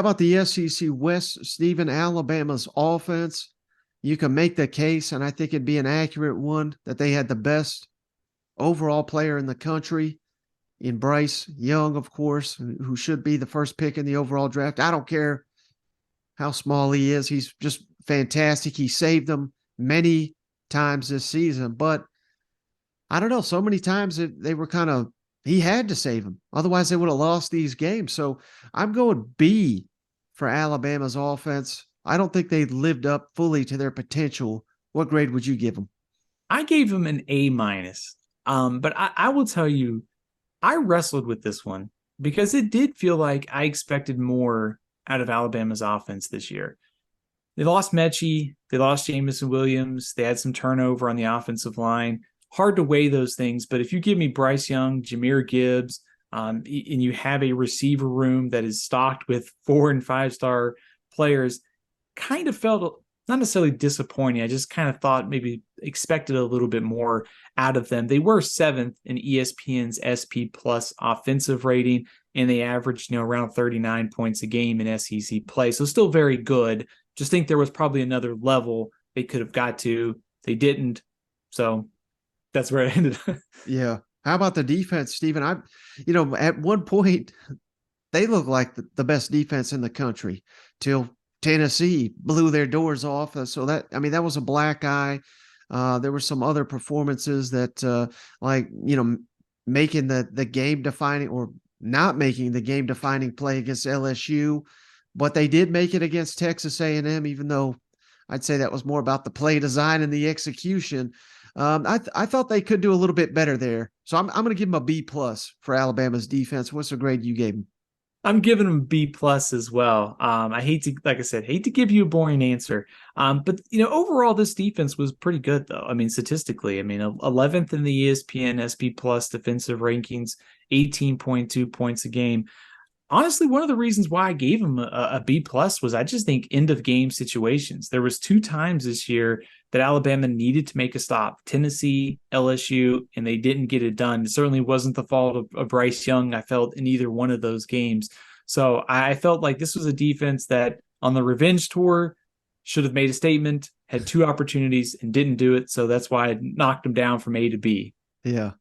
How about the SEC West, Stephen? Alabama's offense. You can make the case, and I think it'd be an accurate one, that they had the best overall player in the country in Bryce Young, of course, who should be the first pick in the overall draft. I don't care how small he is. He's just fantastic. He saved them many times this season, but I don't know. So many times they were kind of, he had to save them. Otherwise, they would have lost these games. So I'm going B for Alabama's offense. I don't think they lived up fully to their potential. What grade would you give them? I gave him an A minus. But I will tell you, I wrestled with this one because it did feel like I expected more out of Alabama's offense this year. They lost Mechie, they lost Jamison Williams, they had some turnover on the offensive line. Hard to weigh those things, but if you give me Bryce Young, Jahmyr Gibbs, and you have a receiver room that is stocked with 4 and 5 star players, kind of felt not necessarily disappointing. I just kind of thought maybe expected a little bit more out of them. They were seventh in ESPN's SP Plus offensive rating, and they averaged around 39 points a game in SEC play. So still very good. Just think there was probably another level they could have got to. They didn't. So that's where it ended. Yeah. How about the defense, Stephen? At one point, they looked like the best defense in the country till Tennessee blew their doors off. So that was a black eye. There were some other performances that, making the game defining or not making the game defining play against LSU, but they did make it against Texas A&M, even though I'd say that was more about the play design and the execution. I thought they could do a little bit better there. So I'm going to give them a B plus for Alabama's defense. What's the grade you gave them? I'm giving them B plus as well. I hate to, like I said, hate to give you a boring answer. But overall, this defense was pretty good, though. I mean, statistically, 11th in the ESPN SP Plus defensive rankings, 18.2 points a game. Honestly, one of the reasons why I gave him a B plus was I just think end of game situations. There was 2 times this year that Alabama needed to make a stop: Tennessee, LSU, and they didn't get it done. It certainly wasn't the fault of Bryce Young, I felt, in either one of those games. So I felt like this was a defense that on the revenge tour should have made a statement, had 2 opportunities and didn't do it. So that's why I knocked them down from A to B. Yeah.